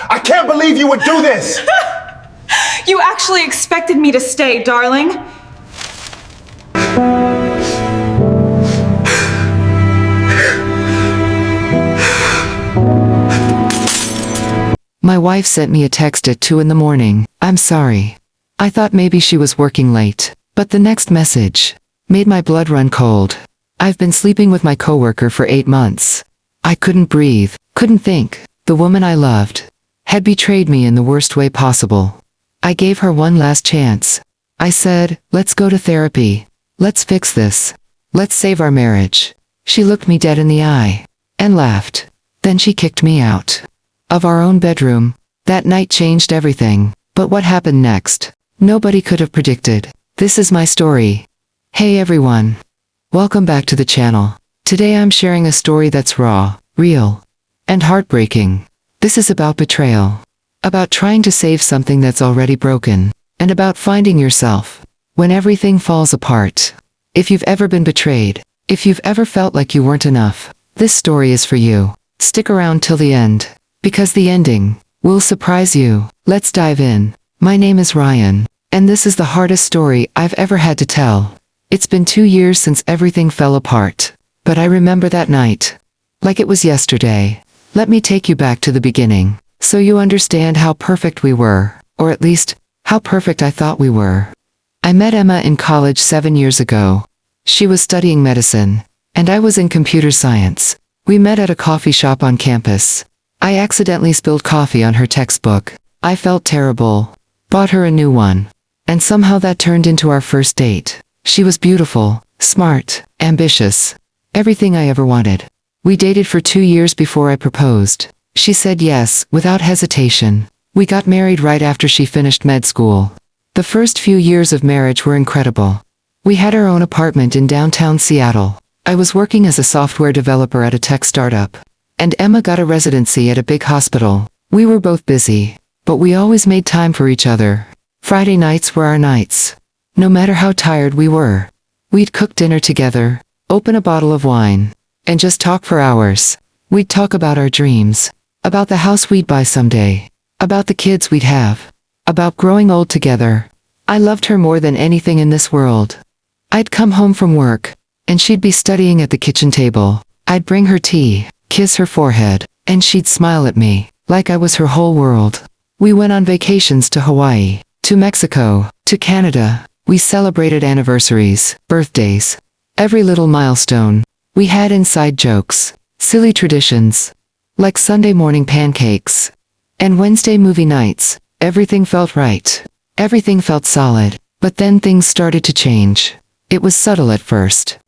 I can't believe you would do this! You actually expected me to stay, darling. My wife sent me a text at 2 in the morning. I'm sorry. I thought maybe she was working late. But the next message made my blood run cold. I've been sleeping with my coworker for 8 months. I couldn't breathe, couldn't think. The woman I loved had betrayed me in the worst way possible. I gave her one last chance. I said, let's go to therapy. Let's fix this. Let's save our marriage. She looked me dead in the eye and laughed. Then she kicked me out of our own bedroom. That night changed everything. But what happened next? Nobody could have predicted. This is my story. Hey everyone. Welcome back to the channel. Today I'm sharing a story that's raw, real, and heartbreaking. This is about betrayal. About trying to save something that's already broken. And about finding yourself when everything falls apart. If you've ever been betrayed, if you've ever felt like you weren't enough, this story is for you. Stick around till the end, because the ending will surprise you. Let's dive in. My name is Ryan, and this is the hardest story I've ever had to tell. It's been 2 years since everything fell apart, but I remember that night like it was yesterday. Let me take you back to the beginning, so you understand how perfect we were, or at least, how perfect I thought we were. I met Emma in college 7 years ago. She was studying medicine, and I was in computer science. We met at a coffee shop on campus. I accidentally spilled coffee on her textbook. I felt terrible. Bought her a new one. And somehow that turned into our first date. She was beautiful, smart, ambitious. Everything I ever wanted. We dated for 2 years before I proposed. She said yes, without hesitation. We got married right after she finished med school. The first few years of marriage were incredible. We had our own apartment in downtown Seattle. I was working as a software developer at a tech startup. And Emma got a residency at a big hospital. We were both busy, but we always made time for each other. Friday nights were our nights. No matter how tired we were, we'd cook dinner together, open a bottle of wine, and just talk for hours. We'd talk about our dreams, about the house we'd buy someday, about the kids we'd have, about growing old together. I loved her more than anything in this world. I'd come home from work, and she'd be studying at the kitchen table. I'd bring her tea, kiss her forehead, and she'd smile at me, like I was her whole world. We went on vacations to Hawaii, to Mexico, to Canada. We celebrated anniversaries, birthdays, every little milestone. We had inside jokes, silly traditions, like Sunday morning pancakes, and Wednesday movie nights. Everything felt right. Everything felt solid. But then things started to change. It was subtle at first.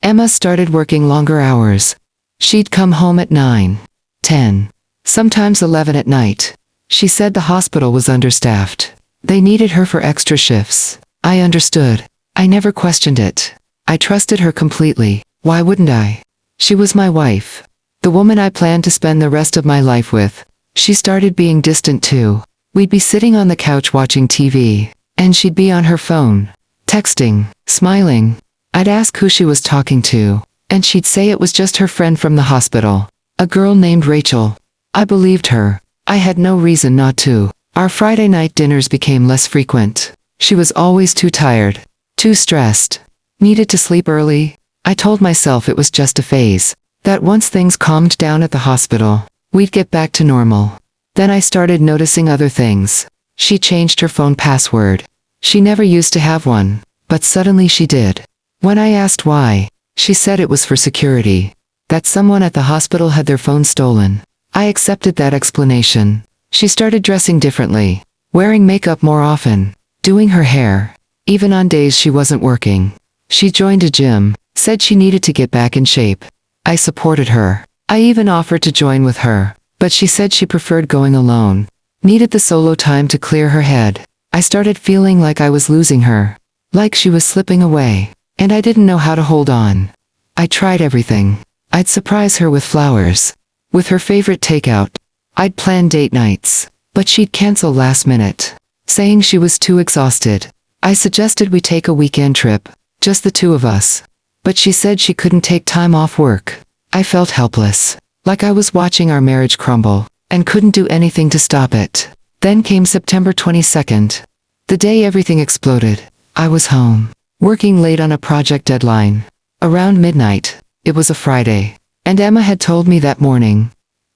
Emma started working longer hours. She'd come home at 9, 10, sometimes 11 at night. She said the hospital was understaffed. They needed her for extra shifts. I understood. I never questioned it. I trusted her completely. Why wouldn't I? She was my wife. The woman I planned to spend the rest of my life with. She started being distant too. We'd be sitting on the couch watching TV, and she'd be on her phone, texting, smiling. I'd ask who she was talking to, and she'd say it was just her friend from the hospital, a girl named Rachel. I believed her. I had no reason not to. Our Friday night dinners became less frequent. She was always too tired, too stressed, needed to sleep early. I told myself it was just a phase, that once things calmed down at the hospital, we'd get back to normal. Then I started noticing other things. She changed her phone password. She never used to have one, but suddenly she did. When I asked why, she said it was for security, that someone at the hospital had their phone stolen. I accepted that explanation. She started dressing differently, wearing makeup more often, doing her hair, even on days she wasn't working. She joined a gym, said she needed to get back in shape. I supported her. I even offered to join with her, but she said she preferred going alone, needed the solo time to clear her head. I started feeling like I was losing her, like she was slipping away, and I didn't know how to hold on. I tried everything. I'd surprise her with flowers, with her favorite takeout. I'd plan date nights, but she'd cancel last minute, saying she was too exhausted. I suggested we take a weekend trip, just the two of us, but she said she couldn't take time off work. I felt helpless, like I was watching our marriage crumble. and couldn't do anything to stop it. Then came September 22nd. The day everything exploded. I was home, working late on a project deadline. Around midnight, it was a Friday, and Emma had told me that morning.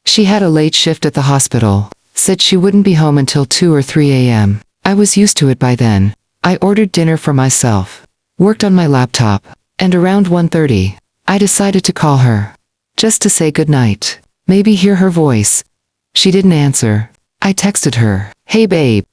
She had a late shift at the hospital, said she wouldn't be home until 2 or 3 a.m. I was used to it by then. I ordered dinner for myself, worked on my laptop, and around 1:30, I decided to call her. Just to say goodnight, maybe hear her voice. She didn't answer. I texted her, "Hey babe.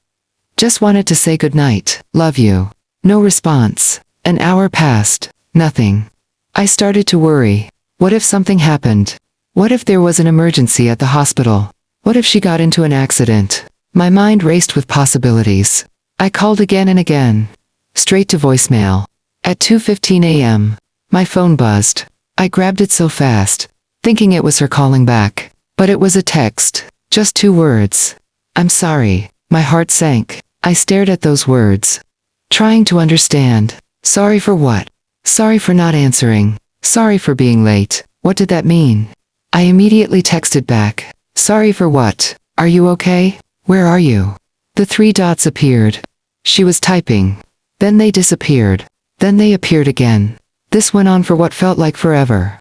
Just wanted to say goodnight, love you." No response. An hour passed, nothing. I started to worry. What if something happened? What if there was an emergency at the hospital? What if she got into an accident? My mind raced with possibilities. I called again and again. Straight to voicemail. At 2:15 a.m., my phone buzzed. I grabbed it so fast, thinking it was her calling back. But it was a text. Just 2 words. "I'm sorry." My heart sank. I stared at those words, trying to understand. Sorry for what? Sorry for not answering. Sorry for being late. What did that mean? I immediately texted back. Sorry for what? Are you okay? Where are you? The 3 dots appeared. She was typing. Then they disappeared. Then they appeared again. This went on for what felt like forever.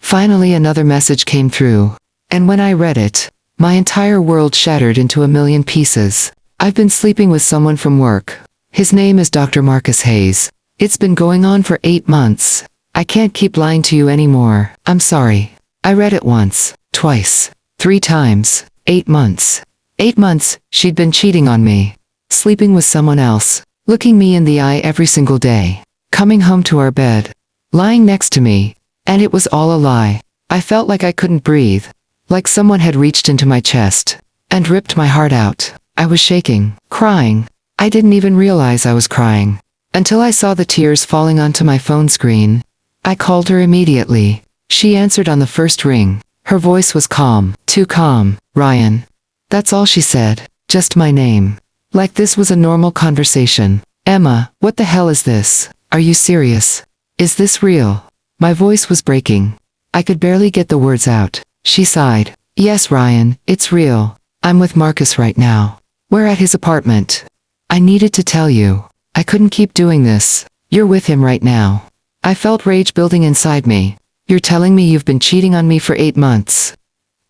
Finally another message came through. And when I read it, my entire world shattered into a million pieces. "I've been sleeping with someone from work. His name is Dr. Marcus Hayes. It's been going on for 8 months. I can't keep lying to you anymore. I'm sorry." I read it once, twice, 3 times. 8 months. 8 months, she'd been cheating on me. Sleeping with someone else. Looking me in the eye every single day. Coming home to our bed. Lying next to me. And it was all a lie. I felt like I couldn't breathe. Like someone had reached into my chest and ripped my heart out. I was shaking, crying. I didn't even realize I was crying until I saw the tears falling onto my phone screen. I called her immediately. She answered on the first ring. Her voice was calm, too calm. "Ryan." That's all she said, just my name. Like this was a normal conversation. "Emma, what the hell is this? Are you serious? Is this real?" My voice was breaking. I could barely get the words out. She sighed. "Yes, Ryan, it's real. I'm with Marcus right now. We're at his apartment. I needed to tell you. I couldn't keep doing this. You're with him right now." I felt rage building inside me. "You're telling me you've been cheating on me for 8 months.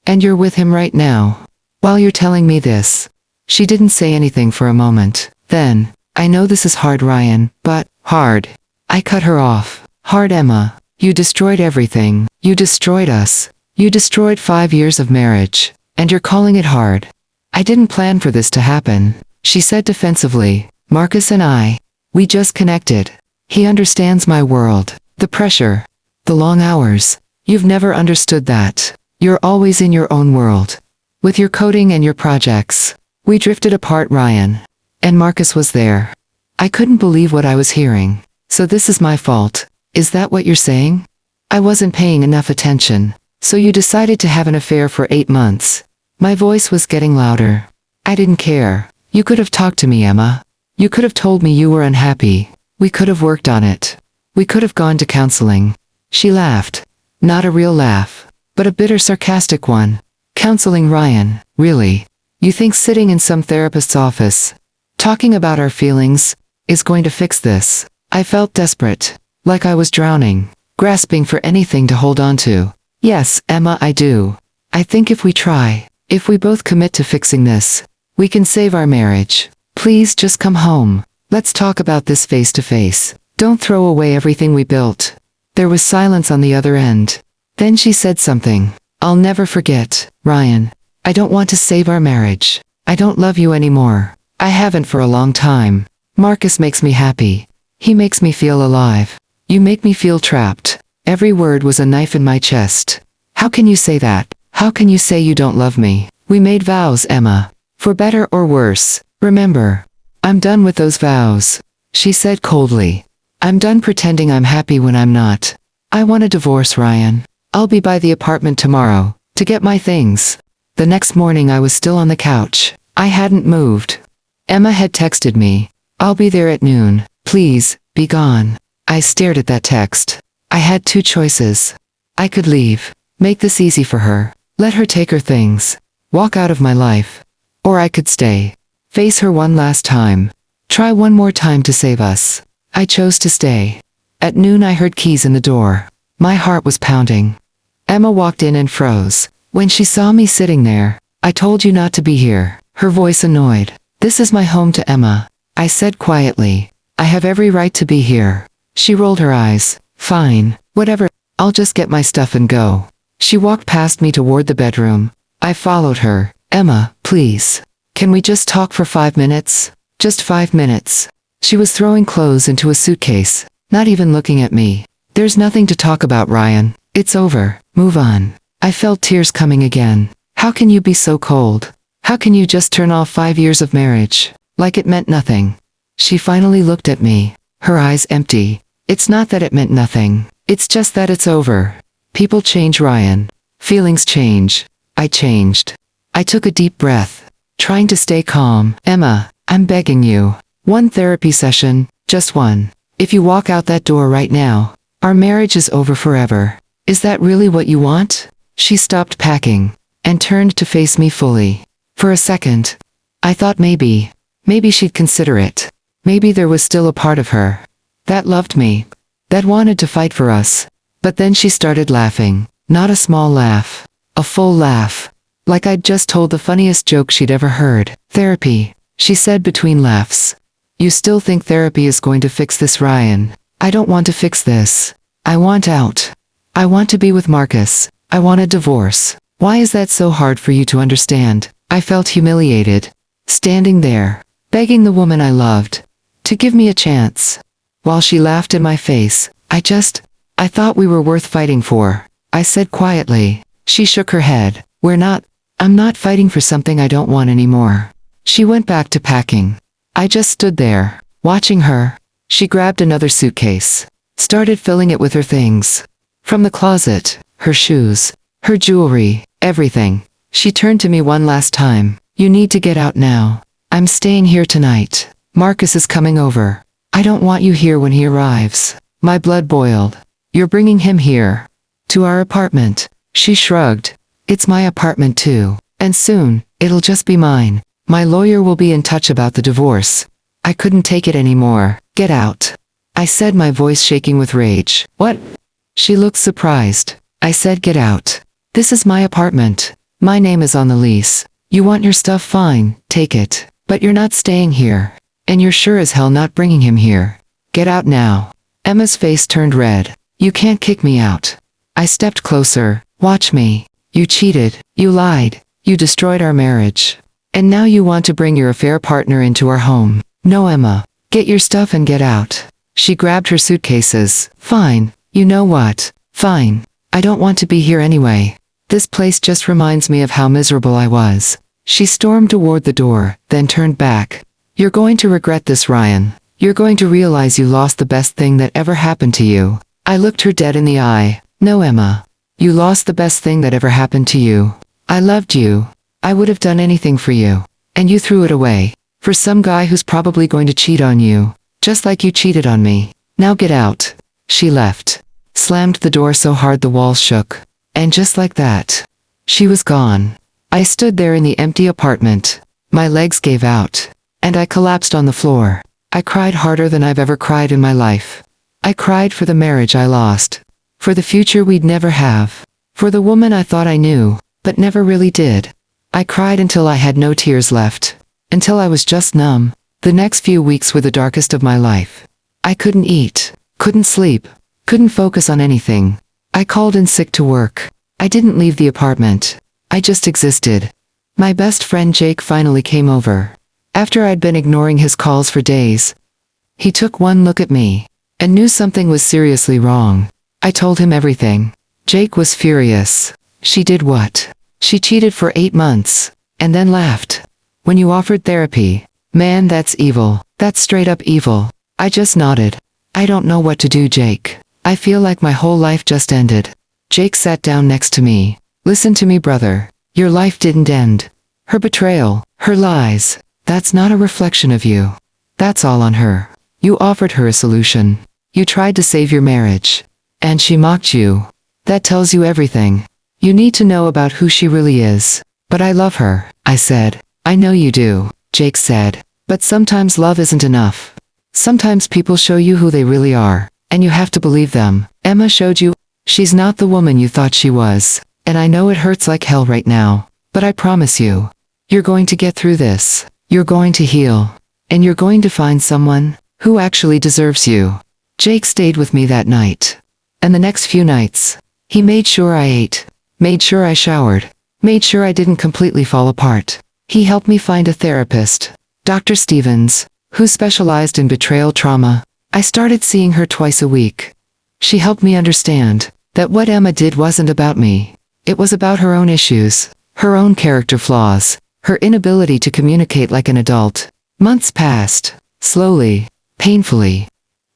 And you're with him right now. While you're telling me this." She didn't say anything for a moment. Then, "I know this is hard, Ryan, but hard." I cut her off. "Hard, Emma. You destroyed everything. You destroyed us. You destroyed 5 years of marriage. And you're calling it hard. I didn't plan for this to happen." She said defensively. "Marcus and we just connected. He understands my world. The pressure. The long hours. You've never understood that. You're always in your own world. With your coding and your projects. We drifted apart, Ryan. And Marcus was there." I couldn't believe what I was hearing. "So this is my fault. Is that what you're saying? I wasn't paying enough attention. So you decided to have an affair for 8 months. My voice was getting louder. "I didn't care. You could have talked to me, Emma. You could have told me you were unhappy. We could have worked on it. We could have gone to counseling." She laughed. Not a real laugh, but a bitter, sarcastic one. "Counseling, Ryan, really? You think sitting in some therapist's office, talking about our feelings, is going to fix this?" I felt desperate, like I was drowning, grasping for anything to hold on to. "Yes, Emma, I do. I think if we try, if we both commit to fixing this, we can save our marriage. Please just come home. Let's talk about this face to face. Don't throw away everything we built." There was silence on the other end. Then she said something I'll never forget. "Ryan, I don't want to save our marriage. I don't love you anymore. I haven't for a long time. Marcus makes me happy. He makes me feel alive. You make me feel trapped." Every word was a knife in my chest. "How can you say that? How can you say you don't love me? We made vows, Emma. For better or worse. Remember. I'm done with those vows." She said coldly. "I'm done pretending I'm happy when I'm not. I want a divorce, Ryan. I'll be by the apartment tomorrow, to get my things." The next morning I was still on the couch. I hadn't moved. Emma had texted me. "I'll be there at noon. Please, be gone." I stared at that text. I had 2 choices. I could leave. Make this easy for her. Let her take her things. Walk out of my life. Or I could stay. Face her one last time. Try one more time to save us. I chose to stay. At noon I heard keys in the door. My heart was pounding. Emma walked in and froze. When she saw me sitting there, I told you not to be here. Her voice annoyed. This is my home to Emma. I said quietly. I have every right to be here. She rolled her eyes. Fine, whatever, I'll just get my stuff and go. She walked past me toward the bedroom. I followed her. Emma, please. Can we just talk for 5 minutes? Just 5 minutes. She was throwing clothes into a suitcase, not even looking at me. There's nothing to talk about, Ryan. It's over. Move on. I felt tears coming again. How can you be so cold? How can you just turn off 5 years of marriage? Like it meant nothing. She finally looked at me, her eyes empty. It's not that it meant nothing. It's just that it's over. People change, Ryan. Feelings change. I changed. I took a deep breath, trying to stay calm. Emma, I'm begging you. One therapy session, just one. If you walk out that door right now, our marriage is over forever. Is that really what you want? She stopped packing and turned to face me fully. For a second, I thought maybe she'd consider it. Maybe there was still a part of her that loved me, that wanted to fight for us. But then she started laughing. Not a small laugh. A full laugh. Like I'd just told the funniest joke she'd ever heard. Therapy, she said between laughs. You still think therapy is going to fix this, Ryan? I don't want to fix this. I want out. I want to be with Marcus. I want a divorce. Why is that so hard for you to understand? I felt humiliated. Standing there, begging the woman I loved to give me a chance. While she laughed in my face, I thought we were worth fighting for. I said quietly. She shook her head. I'm not fighting for something I don't want anymore. She went back to packing. I just stood there, watching her. She grabbed another suitcase, started filling it with her things. From the closet, her shoes, her jewelry, everything. She turned to me one last time. You need to get out now. I'm staying here tonight. Marcus is coming over. I don't want you here when he arrives. My blood boiled. You're bringing him here. To our apartment. She shrugged. It's my apartment too. And soon, it'll just be mine. My lawyer will be in touch about the divorce. I couldn't take it anymore. Get out. I said, my voice shaking with rage. What? She looked surprised. I said, get out. This is my apartment. My name is on the lease. You want your stuff, fine, take it. But you're not staying here. And you're sure as hell not bringing him here. Get out now. Emma's face turned red. You can't kick me out. I stepped closer. Watch me. You cheated. You lied. You destroyed our marriage. And now you want to bring your affair partner into our home. No, Emma. Get your stuff and get out. She grabbed her suitcases. Fine. You know what? Fine. I don't want to be here anyway. This place just reminds me of how miserable I was. She stormed toward the door, then turned back. You're going to regret this, Ryan. You're going to realize you lost the best thing that ever happened to you. I looked her dead in the eye. No, Emma. You lost the best thing that ever happened to you. I loved you. I would have done anything for you. And you threw it away. For some guy who's probably going to cheat on you. Just like you cheated on me. Now get out. She left. Slammed the door so hard the walls shook. And just like that, she was gone. I stood there in the empty apartment. My legs gave out. And I collapsed on the floor. I cried harder than I've ever cried in my life. I cried for the marriage I lost. For the future we'd never have. For the woman I thought I knew, but never really did. I cried until I had no tears left. Until I was just numb. The next few weeks were the darkest of my life. I couldn't eat. Couldn't sleep. Couldn't focus on anything. I called in sick to work. I didn't leave the apartment. I just existed. My best friend Jake finally came over. After I'd been ignoring his calls for days, he took one look at me and knew something was seriously wrong. I told him everything. Jake was furious. She did what? She cheated for 8 months and then laughed. When you offered therapy, man, that's evil. That's straight up evil. I just nodded. I don't know what to do, Jake. I feel like my whole life just ended. Jake sat down next to me. Listen to me, brother. Your life didn't end. Her betrayal, her lies, that's not a reflection of you. That's all on her. You offered her a solution. You tried to save your marriage. And she mocked you. That tells you everything you need to know about who she really is. But I love her, I said. I know you do, Jake said. But sometimes love isn't enough. Sometimes people show you who they really are, and you have to believe them. Emma showed you. She's not the woman you thought she was. And I know it hurts like hell right now. But I promise you, you're going to get through this. You're going to heal. And you're going to find someone who actually deserves you. Jake stayed with me that night. And the next few nights, he made sure I ate, made sure I showered, made sure I didn't completely fall apart. He helped me find a therapist, Dr. Stevens, who specialized in betrayal trauma. I started seeing her twice a week. She helped me understand that what Emma did wasn't about me. It was about her own issues, her own character flaws, her inability to communicate like an adult. Months passed, slowly, painfully.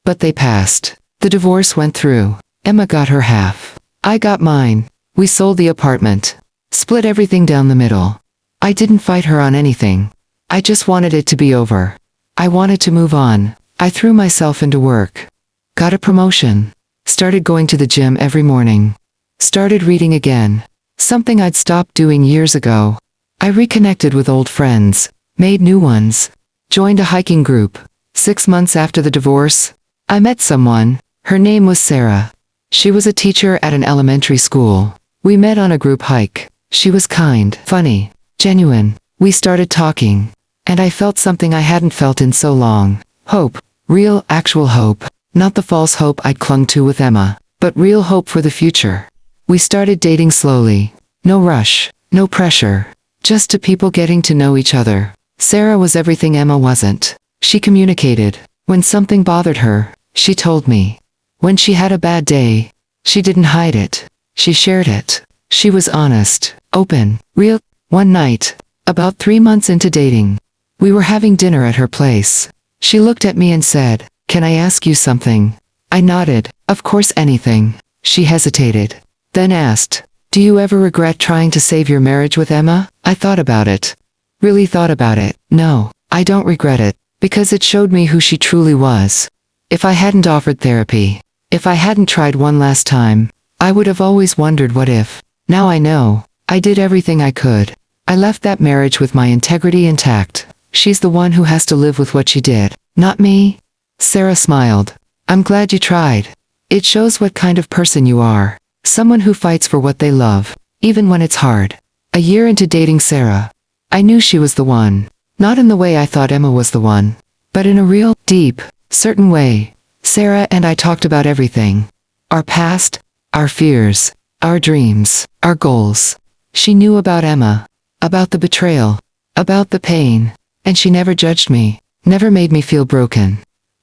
But they passed. The divorce went through. Emma got her half. I got mine. We sold the apartment. Split everything down the middle. I didn't fight her on anything. I just wanted it to be over. I wanted to move on. I threw myself into work. Got a promotion. Started going to the gym every morning. Started reading again. Something I'd stopped doing years ago. I reconnected with old friends. Made new ones. Joined a hiking group. 6 months after the divorce, I met someone. Her name was Sarah. She was a teacher at an elementary school. We met on a group hike. She was kind, funny, genuine. We started talking. And I felt something I hadn't felt in so long. Hope. Real, actual hope. Not the false hope I'd clung to with Emma, but real hope for the future. We started dating slowly. No rush, no pressure. Just two people getting to know each other. Sarah was everything Emma wasn't. She communicated. When something bothered her, she told me. When she had a bad day, she didn't hide it. She shared it. She was honest, open, real. One night, about 3 months into dating, we were having dinner at her place. She looked at me and said, "Can I ask you something?" I nodded, "Of course, anything." She hesitated, then asked, "Do you ever regret trying to save your marriage with Emma?" I thought about it. Really thought about it. No, I don't regret it, because it showed me who she truly was. If I hadn't offered therapy, if I hadn't tried one last time, I would have always wondered what if. Now I know. I did everything I could. I left that marriage with my integrity intact. She's the one who has to live with what she did, not me. Sarah smiled. "I'm glad you tried. It shows what kind of person you are. Someone who fights for what they love, even when it's hard." A year into dating Sarah, I knew she was the one. Not in the way I thought Emma was the one, but in a real, deep, certain way. Sarah and I talked about everything. Our past, our fears, our dreams, our goals. She knew about Emma, about the betrayal, about the pain, and she never judged me, never made me feel broken.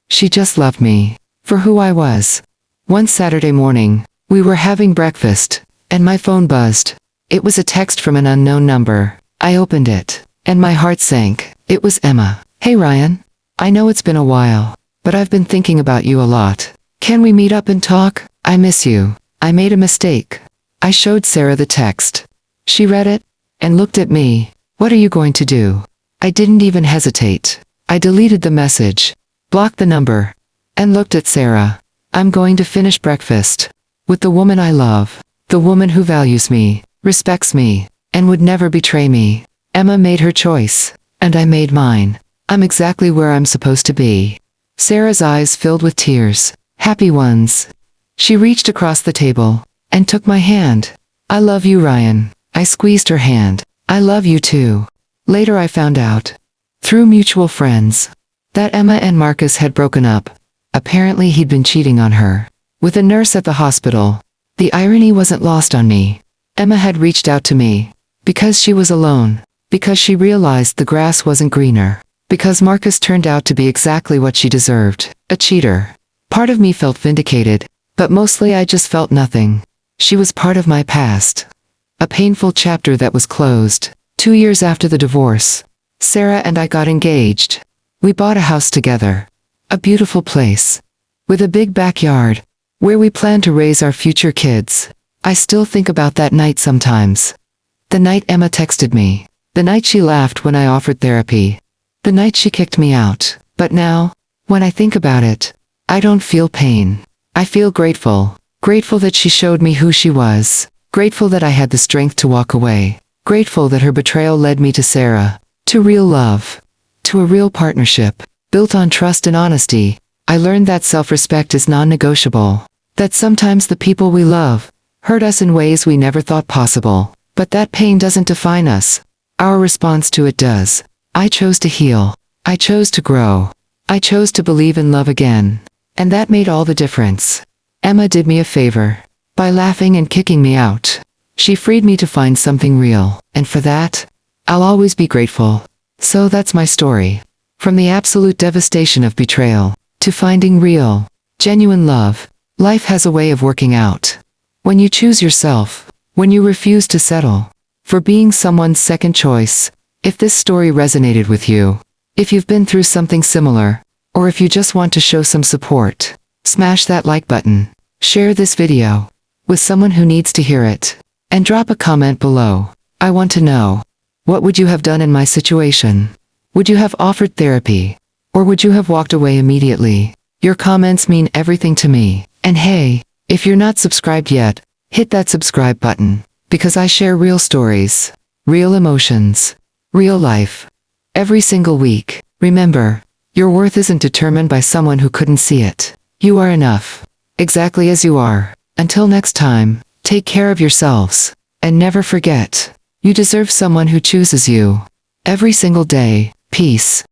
She just loved me, for who I was. One Saturday morning, we were having breakfast, and my phone buzzed. It was a text from an unknown number. I opened it, and my heart sank. It was Emma. "Hey Ryan. I know it's been a while, but I've been thinking about you a lot. Can we meet up and talk? I miss you. I made a mistake." I showed Sarah the text. She read it, and looked at me. "What are you going to do?" I didn't even hesitate. I deleted the message, blocked the number, and looked at Sarah. "I'm going to finish breakfast with the woman I love, the woman who values me, respects me, and would never betray me." Emma made her choice, and I made mine. I'm exactly where I'm supposed to be. Sarah's eyes filled with tears, happy ones. She reached across the table and took my hand. "I love you, Ryan." I squeezed her hand. "I love you too." Later I found out, through mutual friends, that Emma and Marcus had broken up. Apparently he'd been cheating on her with a nurse at the hospital. The irony wasn't lost on me. Emma had reached out to me because she was alone, because she realized the grass wasn't greener, because Marcus turned out to be exactly what she deserved, a cheater. Part of me felt vindicated, but mostly I just felt nothing. She was part of my past. A painful chapter that was closed. 2 years after the divorce, Sarah and I got engaged. We bought a house together. A beautiful place, with a big backyard, where we planned to raise our future kids. I still think about that night sometimes. The night Emma texted me. The night she laughed when I offered therapy. The night she kicked me out. But now, when I think about it, I don't feel pain. I feel grateful. Grateful that she showed me who she was. Grateful that I had the strength to walk away. Grateful that her betrayal led me to Sarah, to real love, to a real partnership, built on trust and honesty. I learned that self-respect is non-negotiable, that sometimes the people we love hurt us in ways we never thought possible, but that pain doesn't define us. Our response to it does. I chose to heal. I chose to grow. I chose to believe in love again. And that made all the difference. Emma did me a favor. By laughing and kicking me out, she freed me to find something real, and for that, I'll always be grateful. So that's my story. From the absolute devastation of betrayal, to finding real, genuine love, life has a way of working out. When you choose yourself, when you refuse to settle for being someone's second choice. If this story resonated with you, if you've been through something similar, or if you just want to show some support, smash that like button, share this video with someone who needs to hear it, and drop a comment below. I want to know, what would you have done in my situation? Would you have offered therapy? Or would you have walked away immediately? Your comments mean everything to me. And hey, if you're not subscribed yet, hit that subscribe button, because I share real stories, real emotions, real life, every single week. Remember, your worth isn't determined by someone who couldn't see it. You are enough, exactly as you are. Until next time, take care of yourselves, and never forget, you deserve someone who chooses you. Every single day. Peace.